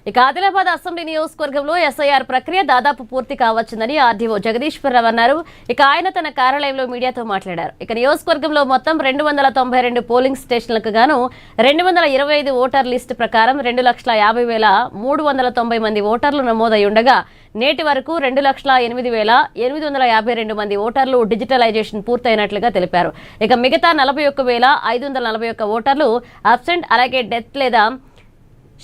ఇక ఆదిలాబాద్ అసెంబ్లీ నియోజకవర్గంలో ఎస్ఐఆర్ ప్రక్రియ దాదాపు పూర్తి కావచ్చుందని ఆర్డీఓ జగదీశ్వరరావు అన్నారు. ఇక ఆయన తన కార్యాలయంలో మీడియాతో మాట్లాడారు. ఇక నియోజకవర్గంలో మొత్తం 292 పోలింగ్ స్టేషన్లకు గాను 225 ఓటర్ లిస్టు ప్రకారం 2,50,390 మంది ఓటర్లు నమోదై ఉండగా నేటి వరకు 2,08,852 మంది ఓటర్లు డిజిటలైజేషన్ పూర్తయినట్లుగా తెలిపారు. ఇక మిగతా 41,541 ఓటర్లు అబ్సెంట్ అలాగే డెత్ లేదా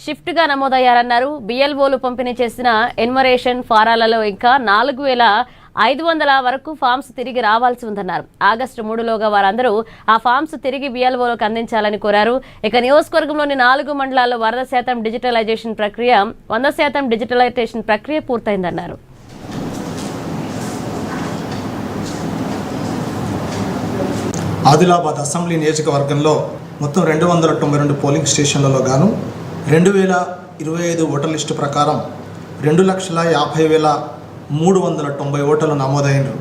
షిఫ్ట్ గా నమోదయ్యారన్నారు. బిఎల్ఓలు పంపిణీ చేసిన ఎన్యుమరేషన్ ఫారాలలో ఇంకా 4,500 వరకు ఫామ్స్ తిరిగి రావాల్సి ఉందన్నారు. ఆగస్టు 3లోగా వారందరూ ఆ ఫామ్స్ తిరిగి బిఎల్ఓలకు అందించాలని కోరారు. ఇక నియోజకవర్గంలోని 4 మండలాల్లో 100% డిజిటలైజేషన్ ప్రక్రియ 100% డిజిటలైజేషన్ ప్రక్రియ పూర్తయిందన్నారు. ఆదిలాబాద్ అసెంబ్లీ నియోజకవర్గంలో మొత్తం 292 పోలింగ్ స్టేషన్లలో గాను 2,025 ఓటర్ లిస్టు ప్రకారం 2,50,390 ఓటర్లు నమోదైనరు.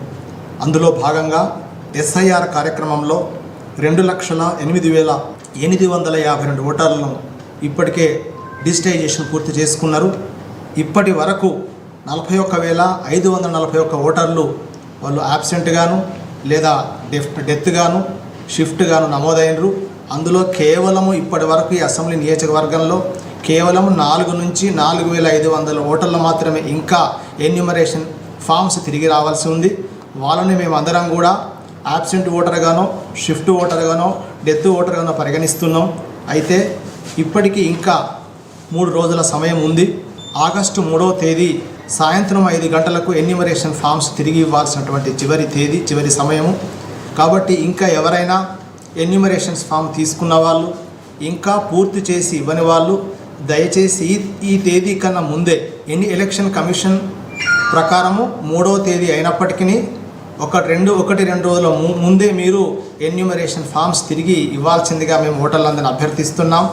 అందులో భాగంగా ఎస్ఐఆర్ కార్యక్రమంలో 2,08,852 ఓటర్లను ఇప్పటికే డిజిటైజేషన్ పూర్తి చేసుకున్నారు. ఇప్పటి వరకు 41,541 ఓటర్లు వాళ్ళు యాబ్సెంట్ గాను లేదా డెత్ గాను షిఫ్ట్ గాను నమోదైనరు. అందులో కేవలము ఇప్పటి వరకు ఈ అసెంబ్లీ నియోజకవర్గంలో కేవలం 4 నుంచి 4,500 ఓటర్లు మాత్రమే ఇంకా ఎన్యూమరేషన్ ఫామ్స్ తిరిగి రావాల్సి ఉంది. వాళ్ళని మేము అందరం కూడా యాబ్సెంట్ ఓటర్గానో షిఫ్ట్ ఓటర్గానో డెత్ ఓటర్గానో పరిగణిస్తున్నాం. అయితే ఇప్పటికీ ఇంకా 3 రోజుల సమయం ఉంది. ఆగస్టు 3వ తేదీ సాయంత్రం 5 గంటలకు ఎన్యూమరేషన్ ఫామ్స్ తిరిగి ఇవ్వాల్సినటువంటి చివరి సమయము. కాబట్టి ఇంకా ఎవరైనా ఎన్యూమరేషన్స్ ఫామ్ తీసుకున్న వాళ్ళు ఇంకా పూర్తి చేసి ఇవ్వని వాళ్ళు దయచేసి ఈ తేదీ కన్నా ముందే ఎలక్షన్ కమిషన్ ప్రకారము 3వ తేదీ అయినప్పటికీ 1-2 రోజుల ముందే మీరు ఎన్యూమరేషన్ ఫామ్స్ తిరిగి ఇవ్వాల్సిందిగా మేము ఓటర్లందరినీ అభ్యర్థిస్తున్నాం.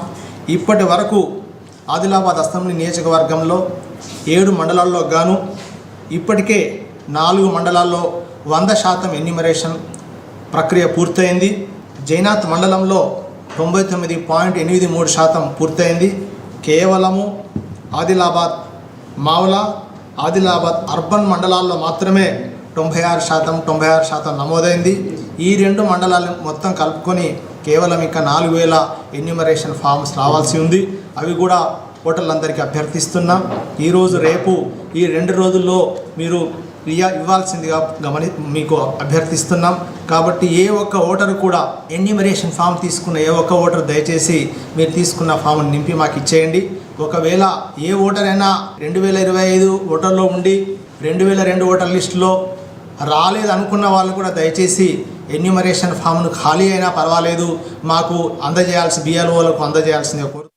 ఇప్పటి వరకు ఆదిలాబాద్ అసెంబ్లీ నియోజకవర్గంలో 7 మండలాల్లో గాను ఇప్పటికే 4 మండలాల్లో 100% ఎన్యూమరేషన్ ప్రక్రియ పూర్తయింది. జైనాథ్ మండలంలో 99.83% పూర్తయింది. కేవలము ఆదిలాబాద్ మావల ఆదిలాబాద్ అర్బన్ మండలాల్లో మాత్రమే 96% నమోదైంది. ఈ 2 మండలాలు మొత్తం కలుపుకొని కేవలం ఇంకా 4,000 ఎన్యూమరేషన్ ఫామ్స్ రావాల్సి ఉంది. అవి కూడా ఓటర్లందరికీ అభ్యర్థిస్తున్నాం. ఈరోజు రేపు ఈ 2 రోజుల్లో మీరు ఇవ్వాల్సిందిగా మీకు అభ్యర్థిస్తున్నాం. కాబట్టి ఏ ఒక్క ఓటరు కూడా ఎన్యూమరేషన్ ఫామ్ తీసుకున్న ఏ ఒక్క ఓటరు దయచేసి మీరు తీసుకున్న ఫామ్ని నింపి మాకు ఇచ్చేయండి. ఒకవేళ ఏ ఓటర్ అయినా 2,025 ఓటర్లో ఉండి 2,002 ఓటర్ లిస్టులో రాలేదు అనుకున్న వాళ్ళు కూడా దయచేసి ఎన్యూమరేషన్ ఫామ్ను ఖాళీ అయినా పర్వాలేదు మాకు అందజేయాల్సి బిఎల్ఓలకు అందజేయాల్సిందిగా కోరు.